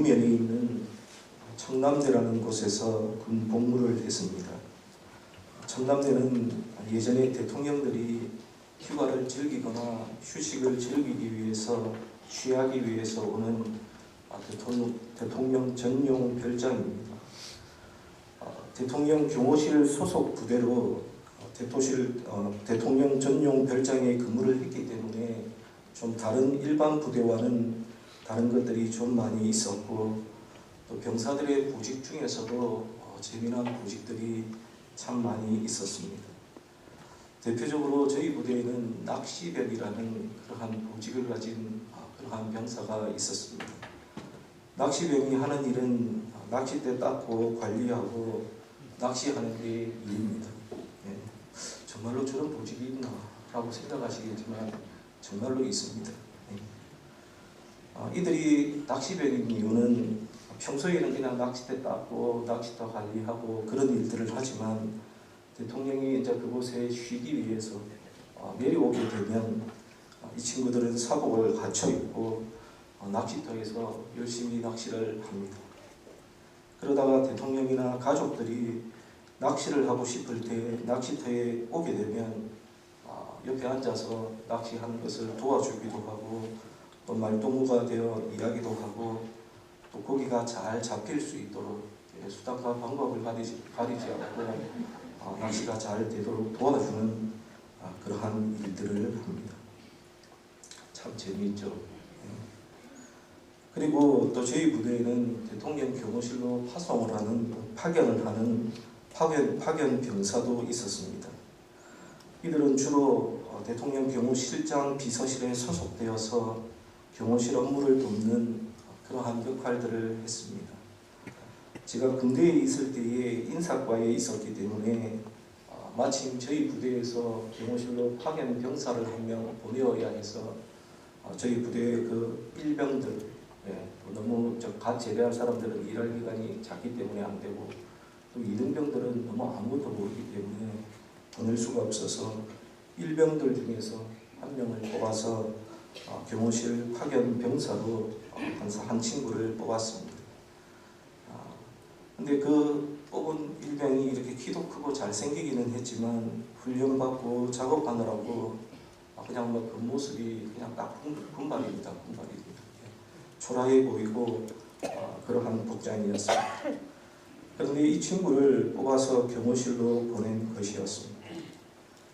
이면에 있는 청남대라는 곳에서 군 복무를 했습니다. 청남대는 예전에 대통령들이 휴가를 즐기거나 휴식을 즐기기 위해서 취하기 위해서 오는 대통령 전용 별장입니다. 대통령 경호실 소속 부대로 대통령 전용 별장에 근무를 했기 때문에 좀 다른 일반 부대와는 다른 것들이 좀 많이 있었고, 또 병사들의 보직 중에서도 재미난 보직들이 참 많이 있었습니다. 대표적으로 저희 부대에는 낚시병이라는 그러한 보직을 가진 그러한 병사가 있었습니다. 낚시병이 하는 일은 낚싯대 닦고 관리하고 낚시하는 게 일입니다. 예. 정말로 저런 보직이 있나 라고 생각하시겠지만 정말로 있습니다. 예. 이들이 낚시병인 이유는 평소에는 그냥 낚싯대 닦고 낚시터 관리하고 그런 일들을 하지만 대통령이 이제 그곳에 쉬기 위해서 내려오게 되면 이 친구들은 사복을 갖춰 입고 낚시터에서 열심히 낚시를 합니다. 그러다가 대통령이나 가족들이 낚시를 하고 싶을 때 낚시터에 오게 되면 옆에 앉아서 낚시하는 것을 도와주기도 하고, 또 말동무가 되어 이야기도 하고, 또 고기가 잘 잡힐 수 있도록 수단과 방법을 가리지 않고 낚시가 잘 되도록 도와주는 그러한 일들을 합니다. 참 재미있죠. 그리고 또 저희 부대에는 대통령 경호실로 파견을 하는 파견 병사도 있었습니다. 이들은 주로 대통령 경호실장 비서실에 소속되어서 경호실 업무를 돕는 그러한 역할들을 했습니다. 제가 군대에 있을 때에 인사과에 있었기 때문에 마침 저희 부대에서 경호실로 파견 병사를 한 명 보내어야 해서 저희 부대의 그 일병들, 너무 갓 제대할 사람들은 일할 기간이 작기 때문에 안 되고, 또 이등병들은 너무 아무것도 모르기 때문에 보낼 수가 없어서 일병들 중에서 한 명을 뽑아서 경호실 파견 병사로 한 친구를 뽑았습니다. 근데 그 뽑은 일병이 이렇게 키도 크고 잘생기기는 했지만 훈련받고 작업하느라고 그냥 뭐 그 모습이 그냥 딱 군발입니다. 초라해 보이고 그러한 복장이었습니다. 그런데 이 친구를 뽑아서 경호실로 보낸 것이었습니다.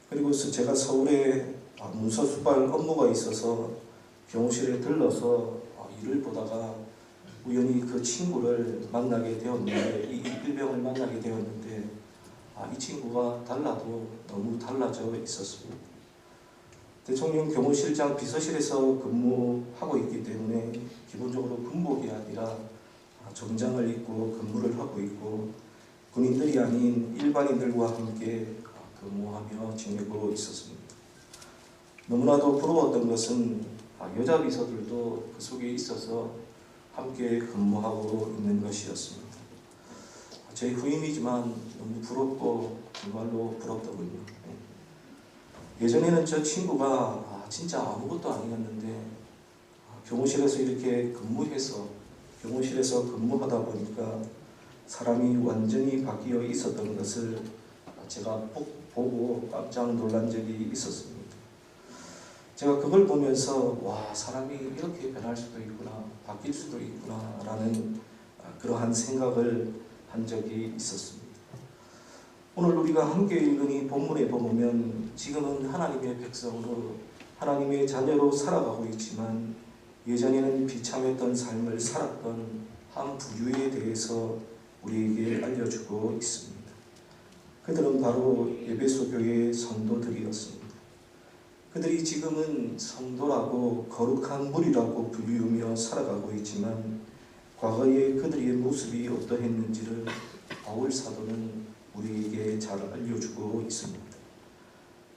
그리고 제가 서울에 문서 수발 업무가 있어서 경호실에 들러서 일을 보다가 우연히 그 친구를 만나게 되었는데, 이 일병을 만나게 되었는데 이 친구가 달라도 너무 달라져 있었습니다. 대통령 경호실장 비서실에서 근무하고 있기 때문에 기본적으로 군복이 아니라 정장을 입고 근무를 하고 있고, 군인들이 아닌 일반인들과 함께 근무하며 지내고 있었습니다. 너무나도 부러웠던 것은 여자 비서들도 그 속에 있어서 함께 근무하고 있는 것이었습니다. 제 후임이지만 너무 부럽고 정말로 부럽더군요. 예전에는 저 친구가 진짜 아무것도 아니었는데 경호실에서 이렇게 경호실에서 근무하다 보니까 사람이 완전히 바뀌어 있었던 것을 제가 보고 깜짝 놀란 적이 있었습니다. 제가 그걸 보면서 와, 사람이 이렇게 변할 수도 있구나, 바뀔 수도 있구나 라는 그러한 생각을 한 적이 있었습니다. 오늘 우리가 함께 읽은 이 본문에 보면 지금은 하나님의 백성으로 하나님의 자녀로 살아가고 있지만 예전에는 비참했던 삶을 살았던 한 부류에 대해서 우리에게 알려주고 있습니다. 그들은 바로 에베소 교회의 성도들이었습니다. 그들이 지금은 성도라고 거룩한 무리라고 불리우며 살아가고 있지만 과거에 그들의 모습이 어떠했는지를 바울 사도는 우리에게 잘 알려주고 있습니다.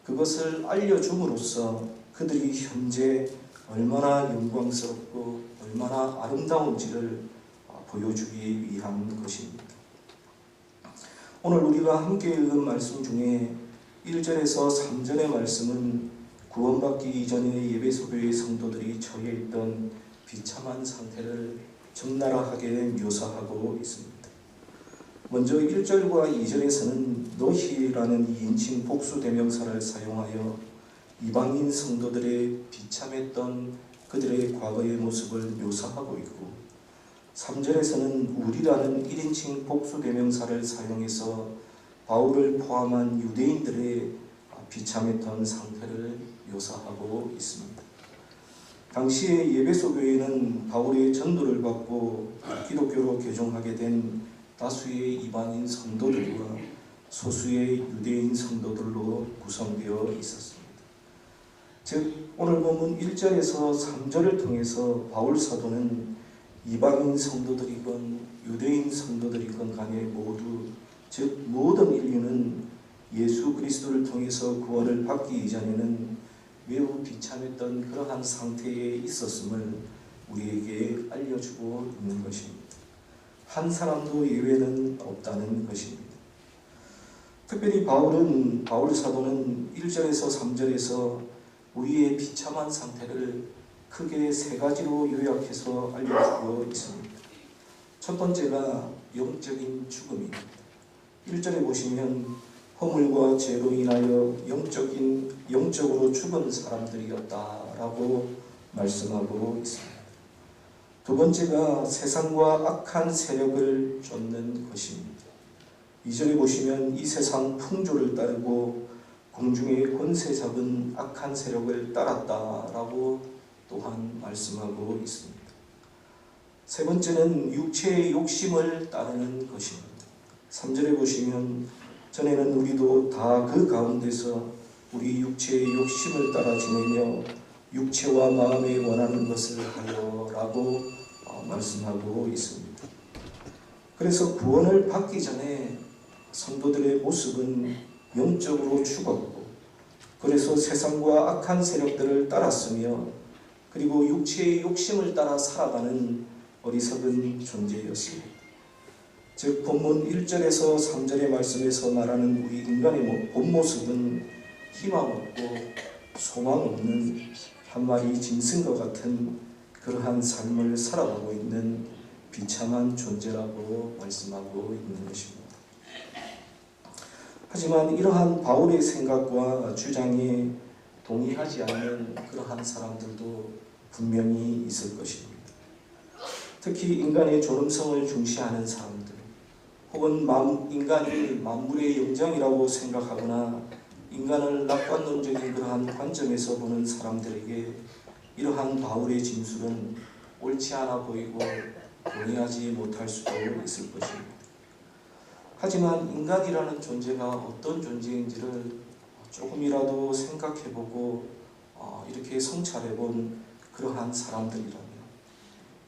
그것을 알려줌으로써 그들이 현재 얼마나 영광스럽고 얼마나 아름다운지를 보여주기 위한 것입니다. 오늘 우리가 함께 읽은 말씀 중에 1절에서 3절의 말씀은 구원받기 이전의 에베소 교회 성도들이 처해 있던 비참한 상태를 적나라하게 묘사하고 있습니다. 먼저 1절과 2절에서는 너희라는 2인칭 복수 대명사를 사용하여 이방인 성도들의 비참했던 그들의 과거의 모습을 묘사하고 있고, 3절에서는 우리라는 1인칭 복수 대명사를 사용해서 바울을 포함한 유대인들의 비참했던 상태를 묘사하고 있습니다. 당시에 예배소 교회는 바울의 전도를 받고 기독교로 개종하게 된 다수의 이방인 성도들과 소수의 유대인 성도들로 구성되어 있었습니다. 즉 오늘 본문 1절에서 3절을 통해서 바울 사도는 이방인 성도들이건 유대인 성도들이건 간에 모두, 즉 모든 인류는 예수 그리스도를 통해서 구원을 받기 이전에는 매우 비참했던 그러한 상태에 있었음을 우리에게 알려주고 있는 것입니다. 한 사람도 예외는 없다는 것입니다. 특별히 바울 사도는 1절에서 3절에서 우리의 비참한 상태를 크게 세 가지로 요약해서 알려주고 있습니다. 첫 번째가 영적인 죽음입니다. 1절에 보시면 허물과 죄로 인하여 영적으로 죽은 사람들이었다라고 말씀하고 있습니다. 두 번째가 세상과 악한 세력을 쫓는 것입니다. 2절에 보시면 이 세상 풍조를 따르고 공중의 권세 잡은 악한 세력을 따랐다라고 또한 말씀하고 있습니다. 세 번째는 육체의 욕심을 따르는 것입니다. 3절에 보시면 전에는 우리도 다 그 가운데서 우리 육체의 욕심을 따라 지내며 육체와 마음에 원하는 것을 하여 라고 말씀하고 있습니다. 그래서 구원을 받기 전에 성도들의 모습은 영적으로 죽었고, 그래서 세상과 악한 세력들을 따랐으며 그리고 육체의 욕심을 따라 살아가는 어리석은 존재였습니다. 즉 본문 1절에서 3절의 말씀에서 말하는 우리 인간의 본 모습은 희망 없고 소망 없는 한 마리 짐승과 같은 그러한 삶을 살아가고 있는 비참한 존재라고 말씀하고 있는 것입니다. 하지만 이러한 바울의 생각과 주장에 동의하지 않는 그러한 사람들도 분명히 있을 것입니다. 특히 인간의 존엄성을 중시하는 사람들, 혹은 인간이 만물의 영장이라고 생각하거나 인간을 낙관론적인 그러한 관점에서 보는 사람들에게 이러한 바울의 진술은 옳지 않아 보이고 동의하지 못할 수도 있을 것입니다. 하지만 인간이라는 존재가 어떤 존재인지를 조금이라도 생각해보고 이렇게 성찰해본 그러한 사람들이라면,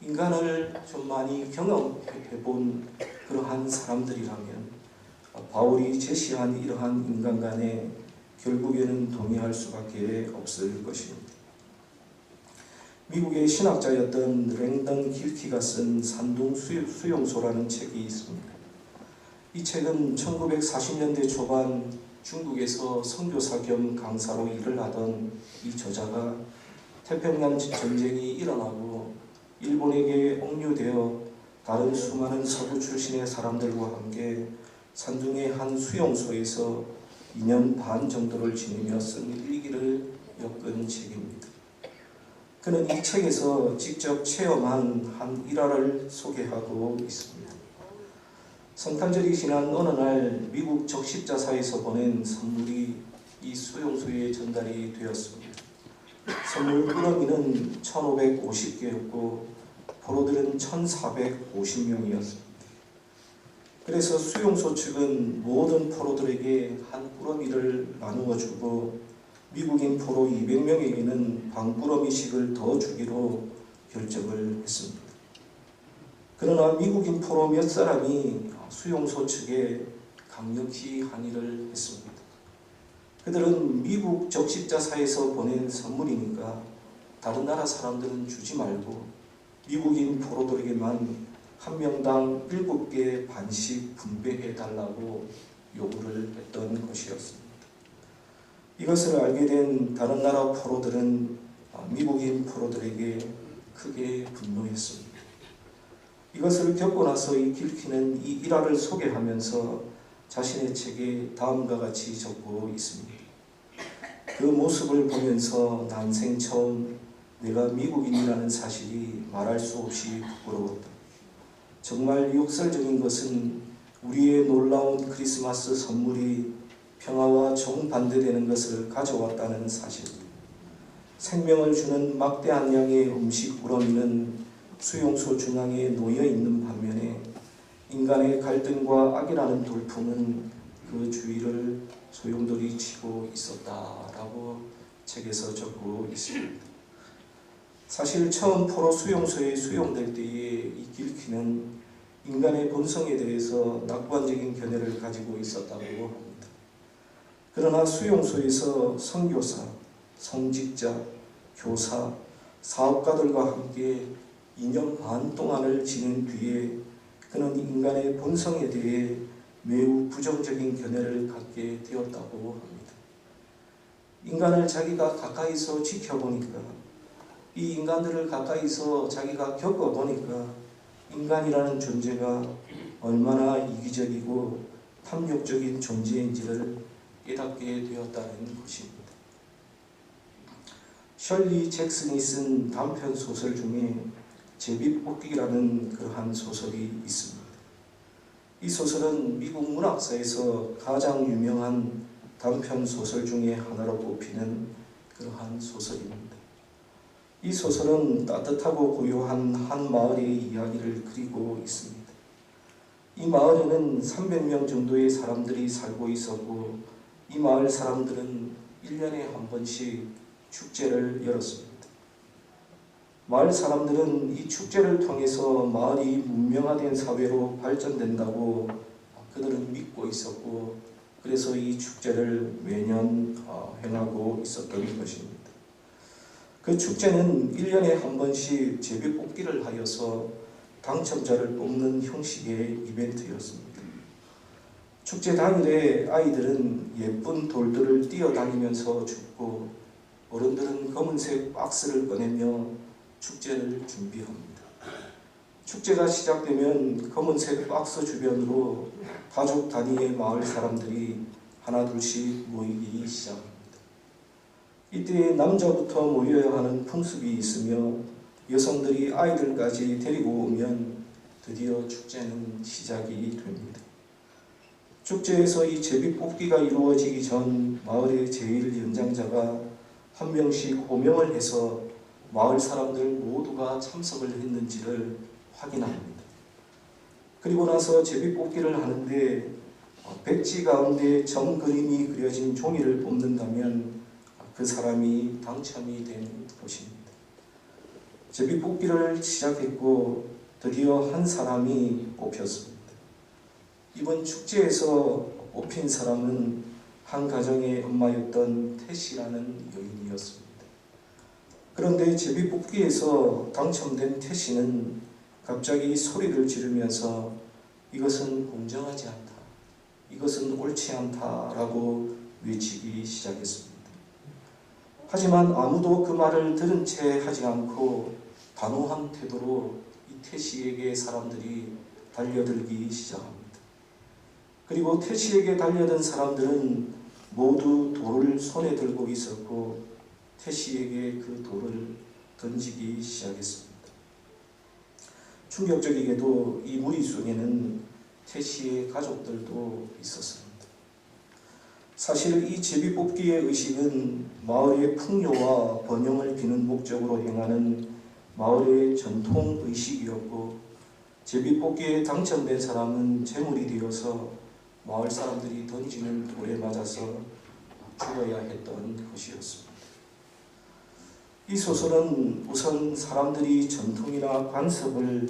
인간을 좀 많이 경험해본 그러한 사람들이라면 바울이 제시한 이러한 인간관에 결국에는 동의할 수밖에 없을 것입니다. 미국의 신학자였던 랭던 길키가 쓴 산둥 수용소라는 책이 있습니다. 이 책은 1940년대 초반 중국에서 선교사 겸 강사로 일을 하던 이 저자가 태평양 전쟁이 일어나고 일본에게 억류되어 다른 수많은 서구 출신의 사람들과 함께 산둥의 한 수용소에서 2년 반 정도를 지내며 쓴 일기를 엮은 책입니다. 그는 이 책에서 직접 체험한 한 일화를 소개하고 있습니다. 성탄절이 지난 어느 날 미국 적십자사에서 보낸 선물이 이 수용소에 전달이 되었습니다. 선물 꾸러미는 1550개였고 포로들은 1450명이었습니다. 그래서 수용소 측은 모든 포로들에게 한 꾸러미를 나누어 주고 미국인 포로 200명에게는 반 꾸러미씩을 더 주기로 결정을 했습니다. 그러나 미국인 포로 몇 사람이 수용소 측에 강력히 항의를 했습니다. 그들은 미국 적십자사에서 보낸 선물이니까 다른 나라 사람들은 주지 말고 미국인 포로들에게만 한 명당 7개 반씩 분배해달라고 요구를 했던 것이었습니다. 이것을 알게 된 다른 나라 포로들은 미국인 포로들에게 크게 분노했습니다. 이것을 겪고 나서 이 길키는 이 일화를 소개하면서 자신의 책에 다음과 같이 적고 있습니다. 그 모습을 보면서 난생 처음 내가 미국인이라는 사실이 말할 수 없이 부끄러웠다. 정말 역설적인 것은 우리의 놀라운 크리스마스 선물이 평화와 정반대되는 것을 가져왔다는 사실. 생명을 주는 막대한 양의 음식 우러미는 수용소 중앙에 놓여 있는 반면에 인간의 갈등과 악이라는 돌풍은 그 주위를 소용돌이 치고 있었다라고 책에서 적고 있습니다. 사실 처음 포로 수용소에 수용될 때에 이 길키는 인간의 본성에 대해서 낙관적인 견해를 가지고 있었다고 합니다. 그러나 수용소에서 선교사, 성직자, 교사, 사업가들과 함께 2년 반 동안을 지낸 뒤에 그는 인간의 본성에 대해 매우 부정적인 견해를 갖게 되었다고 합니다. 인간을 자기가 가까이서 지켜보니까, 이 인간들을 가까이서 자기가 겪어보니까 인간이라는 존재가 얼마나 이기적이고 탐욕적인 존재인지를 깨닫게 되었다는 것입니다. 셜리 잭슨이 쓴 단편 소설 중에 제비뽑기라는 그러한 소설이 있습니다. 이 소설은 미국 문학사에서 가장 유명한 단편 소설 중에 하나로 꼽히는 그러한 소설입니다. 이 소설은 따뜻하고 고요한 한 마을의 이야기를 그리고 있습니다. 이 마을에는 300명 정도의 사람들이 살고 있었고, 이 마을 사람들은 1년에 한 번씩 축제를 열었습니다. 마을 사람들은 이 축제를 통해서 마을이 문명화된 사회로 발전된다고 그들은 믿고 있었고, 그래서 이 축제를 매년 행하고 있었던 것입니다. 그 축제는 1년에 한 번씩 제비뽑기를 하여서 당첨자를 뽑는 형식의 이벤트였습니다. 축제 당일에 아이들은 예쁜 돌들을 뛰어다니면서 줍고, 어른들은 검은색 박스를 꺼내며 축제를 준비합니다. 축제가 시작되면 검은색 박스 주변으로 가족 단위의 마을 사람들이 하나둘씩 모이기 시작합니다. 이때 남자부터 모여야 하는 풍습이 있으며 여성들이 아이들까지 데리고 오면 드디어 축제는 시작이 됩니다. 축제에서 이 제비뽑기가 이루어지기 전 마을의 제일 연장자가 한 명씩 호명을 해서 마을 사람들 모두가 참석을 했는지를 확인합니다. 그리고 나서 제비뽑기를 하는데 백지 가운데 점 그림이 그려진 종이를 뽑는다면 그 사람이 당첨이 된 것입니다. 제비뽑기를 시작했고 드디어 한 사람이 뽑혔습니다. 이번 축제에서 뽑힌 사람은 한 가정의 엄마였던 태씨라는 여인이었습니다. 그런데 제비뽑기에서 당첨된 태씨는 갑자기 소리를 지르면서 이것은 공정하지 않다, 이것은 옳지 않다라고 외치기 시작했습니다. 하지만 아무도 그 말을 들은 채 하지 않고 단호한 태도로 이 태씨에게 사람들이 달려들기 시작합니다. 그리고 태씨에게 달려든 사람들은 모두 돌을 손에 들고 있었고 태씨에게 그 돌을 던지기 시작했습니다. 충격적이게도 이 무리 속에는 태씨의 가족들도 있었습니다. 사실 이 제비뽑기의 의식은 마을의 풍요와 번영을 비는 목적으로 행하는 마을의 전통 의식이었고, 제비뽑기에 당첨된 사람은 제물이 되어서 마을 사람들이 던지는 돌에 맞아서 죽어야 했던 것이었습니다. 이 소설은 우선 사람들이 전통이나 관습을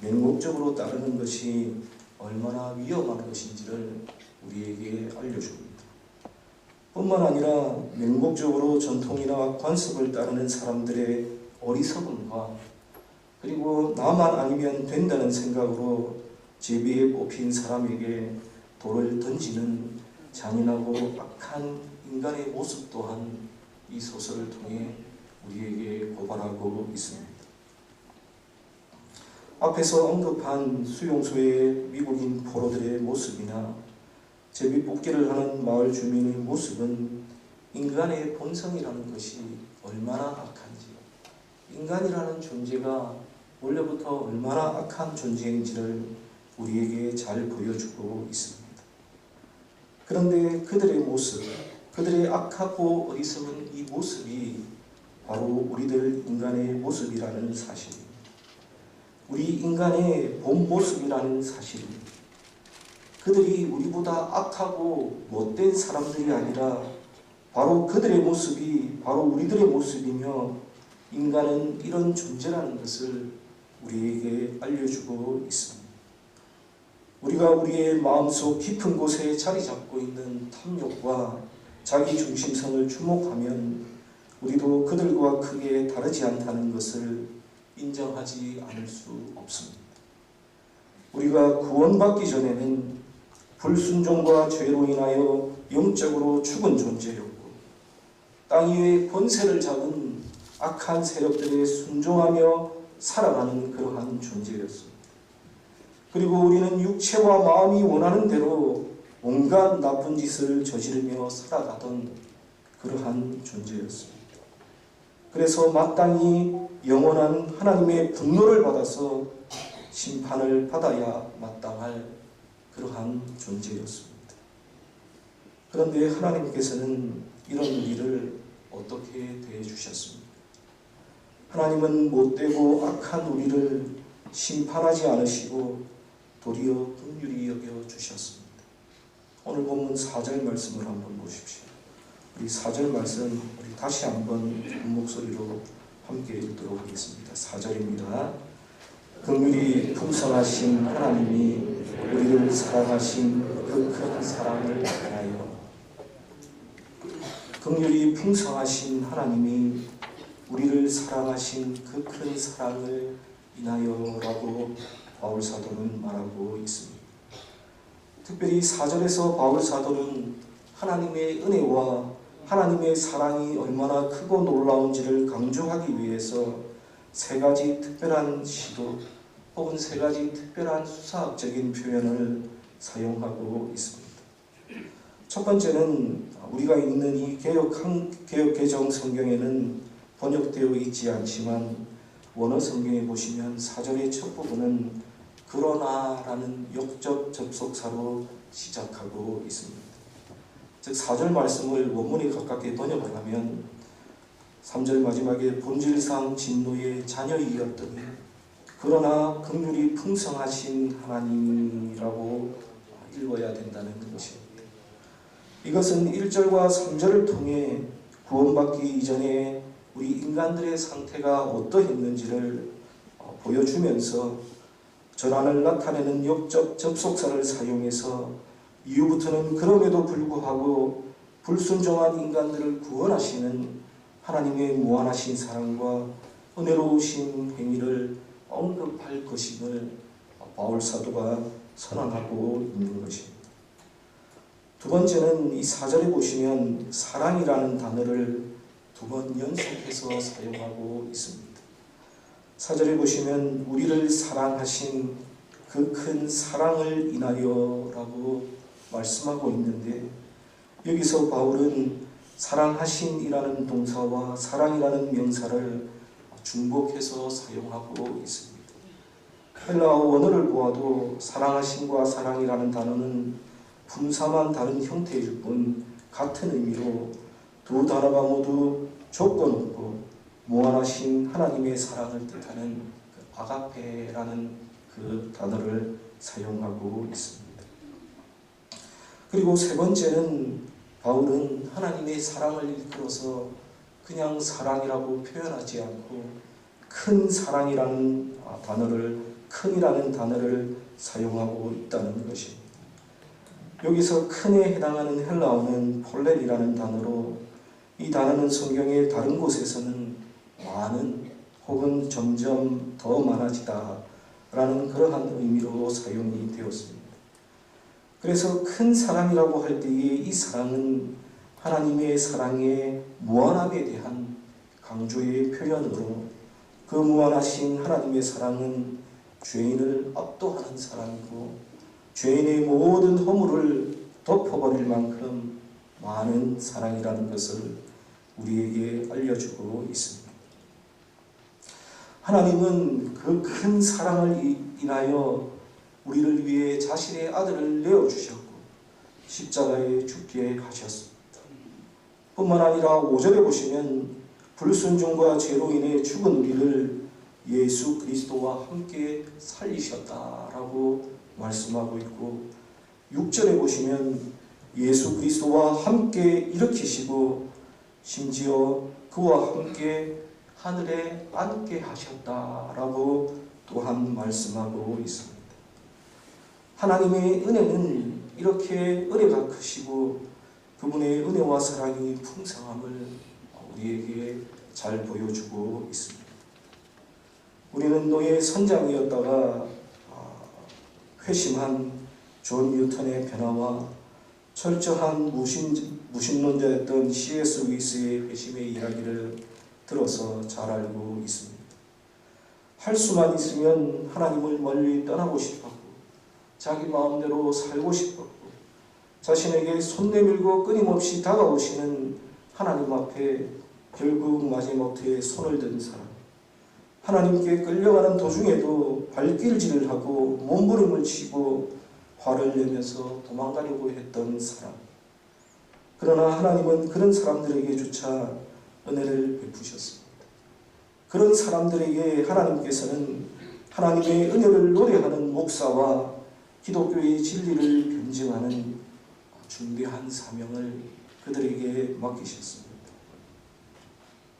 맹목적으로 따르는 것이 얼마나 위험한 것인지를 우리에게 알려줍니다. 뿐만 아니라 맹목적으로 전통이나 관습을 따르는 사람들의 어리석음과 그리고 나만 아니면 된다는 생각으로 제비에 뽑힌 사람에게 돌을 던지는 잔인하고 악한 인간의 모습 또한 이 소설을 통해 우리에게 고발하고 있습니다. 앞에서 언급한 수용소의 미국인 포로들의 모습이나 제비뽑기를 하는 마을 주민의 모습은 인간의 본성이라는 것이 얼마나 악한지, 인간이라는 존재가 원래부터 얼마나 악한 존재인지를 우리에게 잘 보여주고 있습니다. 그런데 그들의 모습, 그들의 악하고 어리석은 이 모습이 바로 우리들 인간의 모습이라는 사실입니다. 우리 인간의 본 모습이라는 사실입니다. 그들이 우리보다 악하고 못된 사람들이 아니라 바로 그들의 모습이 바로 우리들의 모습이며 인간은 이런 존재라는 것을 우리에게 알려주고 있습니다. 우리가 우리의 마음속 깊은 곳에 자리 잡고 있는 탐욕과 자기중심성을 주목하면 우리도 그들과 크게 다르지 않다는 것을 인정하지 않을 수 없습니다. 우리가 구원받기 전에는 불순종과 죄로 인하여 영적으로 죽은 존재였고 땅 위에 권세를 잡은 악한 세력들에 순종하며 살아가는 그러한 존재였습니다. 그리고 우리는 육체와 마음이 원하는 대로 온갖 나쁜 짓을 저지르며 살아가던 그러한 존재였습니다. 그래서 마땅히 영원한 하나님의 분노를 받아서 심판을 받아야 마땅할 그러한 존재였습니다. 그런데 하나님께서는 이런 우리를 어떻게 대해주셨습니까? 하나님은 못되고 악한 우리를 심판하지 않으시고 도리어 긍휼히 여겨주셨습니다. 오늘 본문 4절 말씀을 한번 보십시오. 이 4절 말씀 우리 다시 한번 큰 목소리로 함께 읽도록 하겠습니다. 4절입니다. 긍휼이 풍성하신 하나님이 우리를 사랑하신 그 큰 사랑을 인하여, 긍휼이 풍성하신 하나님이 우리를 사랑하신 그 큰 사랑을 인하여라고 바울 사도는 말하고 있습니다. 특별히 4절에서 바울 사도는 하나님의 은혜와 하나님의 사랑이 얼마나 크고 놀라운지를 강조하기 위해서 세 가지 특별한 시도 혹은 세 가지 특별한 수사학적인 표현을 사용하고 있습니다. 첫 번째는 우리가 읽는 이 개역 개정 성경에는 번역되어 있지 않지만 원어 성경에 보시면 4절의 첫 부분은 그러나라는 역적 접속사로 시작하고 있습니다. 즉 4절 말씀을 원문에 가깝게 번역을 하면 3절 마지막에 본질상 진노의 자녀이었더니 그러나 긍휼이 풍성하신 하나님이라고 읽어야 된다는 것입니다. 이것은 1절과 3절을 통해 구원받기 이전에 우리 인간들의 상태가 어떠했는지를 보여주면서 전환을 나타내는 역적 접속사를 사용해서 이후부터는 그럼에도 불구하고 불순종한 인간들을 구원하시는 하나님의 무한하신 사랑과 은혜로우신 행위를 언급할 것임을 바울 사도가 선언하고 있는 것입니다. 두 번째는 이 4절에 보시면 사랑이라는 단어를 두 번 연속해서 사용하고 있습니다. 4절에 보시면 우리를 사랑하신 그 큰 사랑을 인하여라고 말씀하고 있는데 여기서 바울은 사랑하신이라는 동사와 사랑이라는 명사를 중복해서 사용하고 있습니다. 헬라어 원어를 보아도 사랑하신과 사랑이라는 단어는 품사만 다른 형태일 뿐 같은 의미로 두 단어가 모두 조건 없고 무한하신 하나님의 사랑을 뜻하는 그 아가페라는 그 단어를 사용하고 있습니다. 그리고 세 번째는 바울은 하나님의 사랑을 일컬어서 그냥 사랑이라고 표현하지 않고 큰 사랑이라는 단어를, 큰이라는 단어를 사용하고 있다는 것입니다. 여기서 큰에 해당하는 헬라어는 폴렐이라는 단어로 이 단어는 성경의 다른 곳에서는 많은 혹은 점점 더 많아지다 라는 그러한 의미로 사용이 되었습니다. 그래서 큰 사랑이라고 할 때에 이 사랑은 하나님의 사랑의 무한함에 대한 강조의 표현으로 그 무한하신 하나님의 사랑은 죄인을 압도하는 사랑이고 죄인의 모든 허물을 덮어버릴 만큼 많은 사랑이라는 것을 우리에게 알려주고 있습니다. 하나님은 그 큰 사랑을 인하여 우리를 위해 자신의 아들을 내어주셨고 십자가에 죽게 하셨습니다. 뿐만 아니라 5절에 보시면 불순종과 죄로 인해 죽은 우리를 예수 그리스도와 함께 살리셨다라고 말씀하고 있고 6절에 보시면 예수 그리스도와 함께 일으키시고 심지어 그와 함께 하늘에 앉게 하셨다라고 또한 말씀하고 있습니다. 하나님의 은혜는 이렇게 은혜가 크시고 그분의 은혜와 사랑이 풍성함을 우리에게 잘 보여주고 있습니다. 우리는 노예 선장이었다가 회심한 존 뉴턴의 변화와 철저한 무신론자였던 C.S. 루이스의 회심의 이야기를 들어서 잘 알고 있습니다. 할 수만 있으면 하나님을 멀리 떠나고 싶었고 자기 마음대로 살고 싶었고 자신에게 손 내밀고 끊임없이 다가오시는 하나님 앞에 결국 마지못해 손을 든 사람, 하나님께 끌려가는 도중에도 발길질을 하고 몸부림을 치고 화를 내면서 도망가려고 했던 사람. 그러나 하나님은 그런 사람들에게조차 은혜를 베푸셨습니다. 그런 사람들에게 하나님께서는 하나님의 은혜를 노래하는 목사와 기독교의 진리를 변증하는 중대한 사명을 그들에게 맡기셨습니다.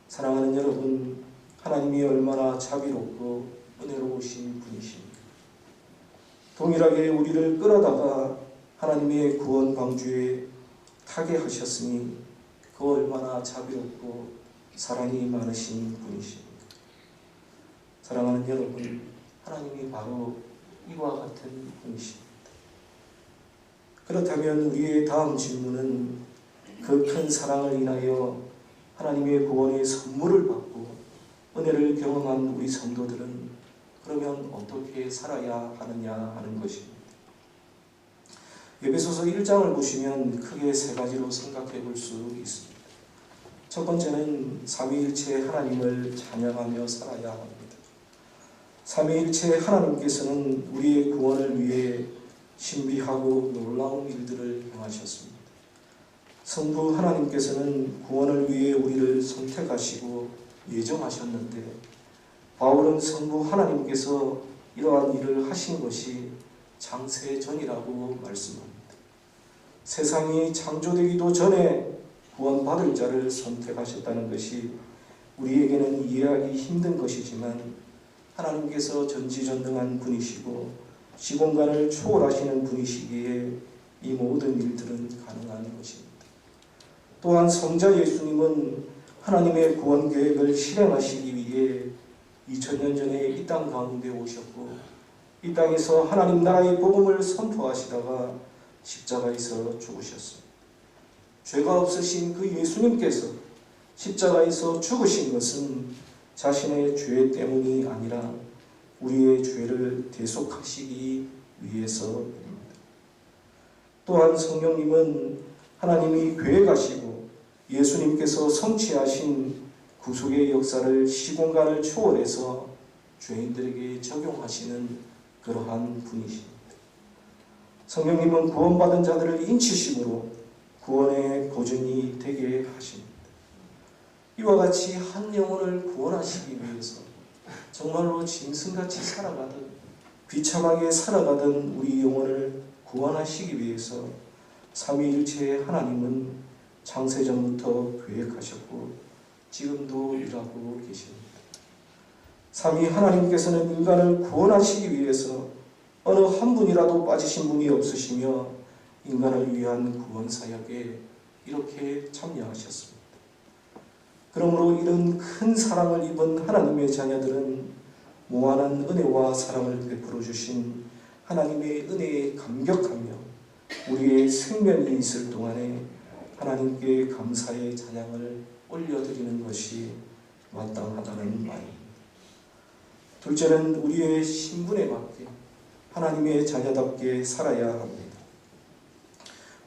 사랑하는 여러분, 하나님이 얼마나 자비롭고 은혜로우신 분이십니까? 동일하게 우리를 끌어다가 하나님의 구원 방주에 타게 하셨으니 그 얼마나 자비롭고 사랑이 많으신 분이십니까? 사랑하는 여러분, 하나님이 바로 이와 같은 분이십니다. 그렇다면 우리의 다음 질문은 그 큰 사랑을 인하여 하나님의 구원의 선물을 받고 은혜를 경험한 우리 성도들은 그러면 어떻게 살아야 하느냐 하는 것입니다. 에베소서 1장을 보시면 크게 세 가지로 생각해 볼 수 있습니다. 첫 번째는 삼위일체 하나님을 찬양하며 살아야 합니다. 삼위일체 하나님께서는 우리의 구원을 위해 신비하고 놀라운 일들을 행하셨습니다. 성부 하나님께서는 구원을 위해 우리를 선택하시고 예정하셨는데 바울은 성부 하나님께서 이러한 일을 하신 것이 창세 전이라고 말씀합니다. 세상이 창조되기도 전에 구원받을 자를 선택하셨다는 것이 우리에게는 이해하기 힘든 것이지만 하나님께서 전지전능한 분이시고 시공간을 초월하시는 분이시기에 이 모든 일들은 가능한 것입니다. 또한 성자 예수님은 하나님의 구원 계획을 실행하시기 위해 2000년 전에 이 땅 가운데 오셨고 이 땅에서 하나님 나라의 복음을 선포하시다가 십자가에서 죽으셨습니다. 죄가 없으신 그 예수님께서 십자가에서 죽으신 것은 자신의 죄 때문이 아니라 우리의 죄를 대속하시기 위해서입니다. 또한 성령님은 하나님이 계획하시고 예수님께서 성취하신 구속의 역사를 시공간을 초월해서 죄인들에게 적용하시는 그러한 분이십니다. 성령님은 구원받은 자들을 인치심으로 구원의 보증이 되게 하십니다. 이와 같이 한 영혼을 구원하시기 위해서 정말로 짐승같이 살아가던 비참하게 살아가던 우리 영혼을 구원하시기 위해서 삼위일체의 하나님은 창세전부터 계획하셨고 지금도 일하고 계십니다. 삼위 하나님께서는 인간을 구원하시기 위해서 어느 한 분이라도 빠지신 분이 없으시며 인간을 위한 구원 사역에 이렇게 참여하셨습니다. 그러므로 이런 큰 사랑을 입은 하나님의 자녀들은 무한한 은혜와 사랑을 베풀어 주신 하나님의 은혜에 감격하며 우리의 생명이 있을 동안에 하나님께 감사의 찬양을 올려드리는 것이 마땅하다는 말입니다. 둘째는 우리의 신분에 맞게 하나님의 자녀답게 살아야 합니다.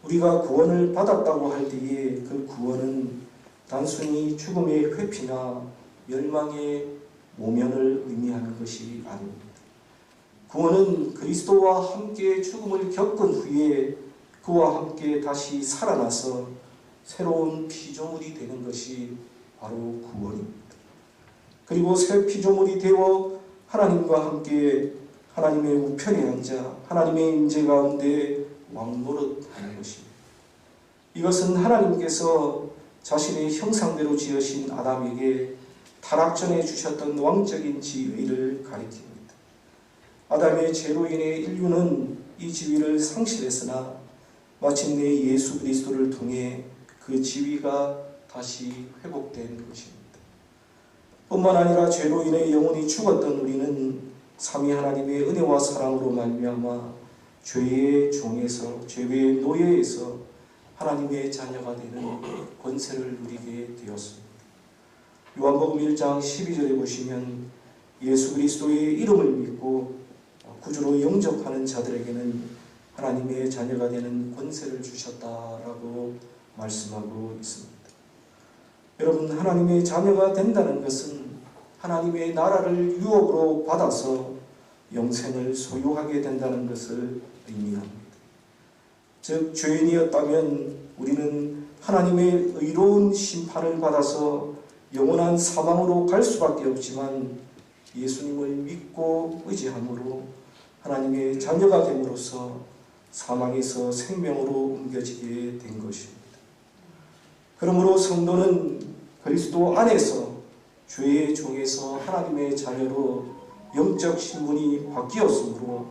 우리가 구원을 받았다고 할 때에 그 구원은 단순히 죽음의 회피나 멸망의 모면을 의미하는 것이 아닙니다. 구원은 그리스도와 함께 죽음을 겪은 후에 그와 함께 다시 살아나서 새로운 피조물이 되는 것이 바로 구원입니다. 그리고 새 피조물이 되어 하나님과 함께 하나님의 우편에 앉아 하나님의 임재 가운데 왕노릇하는 것입니다. 이것은 하나님께서 자신의 형상대로 지으신 아담에게 타락 전에 주셨던 왕적인 지위를 가리킵니다. 아담의 죄로 인해 인류는 이 지위를 상실했으나 마침내 예수 그리스도를 통해 그 지위가 다시 회복된 것입니다. 뿐만 아니라 죄로 인해 영원히 죽었던 우리는 삼위 하나님의 은혜와 사랑으로 말미암아 죄의 종에서 죄의 노예에서 하나님의 자녀가 되는 권세를 누리게 되었습니다. 요한복음 1장 12절에 보시면 예수 그리스도의 이름을 믿고 구주로 영접하는 자들에게는 하나님의 자녀가 되는 권세를 주셨다라고 말씀하고 있습니다. 여러분, 하나님의 자녀가 된다는 것은 하나님의 나라를 유업으로 받아서 영생을 소유하게 된다는 것을 의미합니다. 즉, 죄인이었다면 우리는 하나님의 의로운 심판을 받아서 영원한 사망으로 갈 수밖에 없지만 예수님을 믿고 의지함으로 하나님의 자녀가 됨으로써 사망에서 생명으로 옮겨지게 된 것입니다. 그러므로 성도는 그리스도 안에서 죄의 종에서 하나님의 자녀로 영적 신분이 바뀌었으므로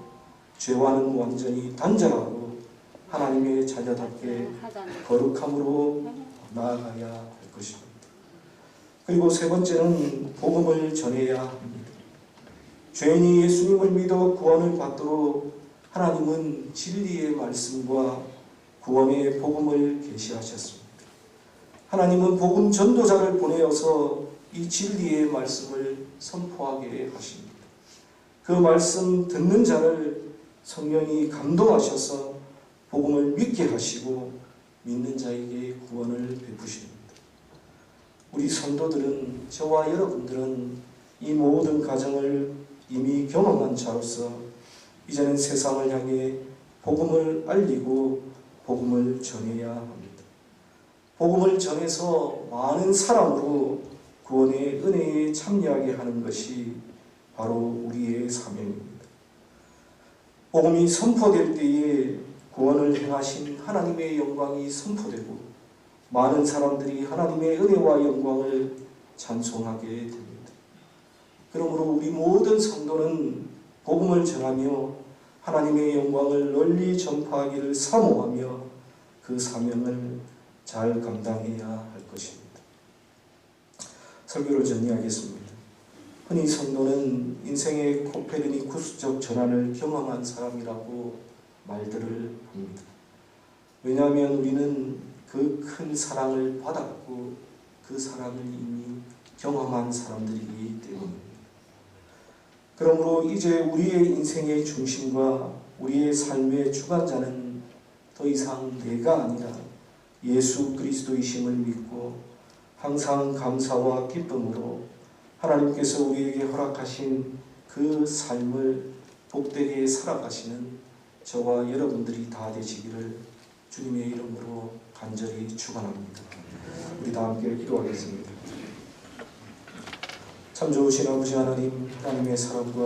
죄와는 완전히 단절하고 하나님의 자녀답게 거룩함으로 나아가야 할 것입니다. 그리고 세 번째는 복음을 전해야 합니다. 죄인이 예수님을 믿어 구원을 받도록 하나님은 진리의 말씀과 구원의 복음을 계시하셨습니다. 하나님은 복음 전도자를 보내어서 이 진리의 말씀을 선포하게 하십니다. 그 말씀 듣는 자를 성령이 감동하셔서 복음을 믿게 하시고 믿는 자에게 구원을 베푸십니다. 우리 성도들은, 저와 여러분들은 이 모든 과정을 이미 경험한 자로서 이제는 세상을 향해 복음을 알리고 복음을 전해야 합니다. 복음을 전해서 많은 사람으로 구원의 은혜에 참여하게 하는 것이 바로 우리의 사명입니다. 복음이 선포될 때에 구원을 행하신 하나님의 영광이 선포되고 많은 사람들이 하나님의 은혜와 영광을 찬송하게 됩니다. 그러므로 우리 모든 성도는 복음을 전하며 하나님의 영광을 널리 전파하기를 사모하며 그 사명을 잘 감당해야 할 것입니다. 설교를 정리하겠습니다. 흔히 성도는 인생의 코페르니쿠스적 전환을 경험한 사람이라고 말들을 합니다. 왜냐하면 우리는 그 큰 사랑을 받았고 그 사랑을 이미 경험한 사람들이기 때문입니다. 그러므로 이제 우리의 인생의 중심과 우리의 삶의 주관자는 더 이상 내가 아니라 예수 그리스도이심을 믿고 항상 감사와 기쁨으로 하나님께서 우리에게 허락하신 그 삶을 복되게 살아가시는 저와 여러분들이 다 되시기를 주님의 이름으로 간절히 축원합니다. 우리 다 함께 기도하겠습니다. 참 좋으신 아버지 하나님, 하나님의 사랑과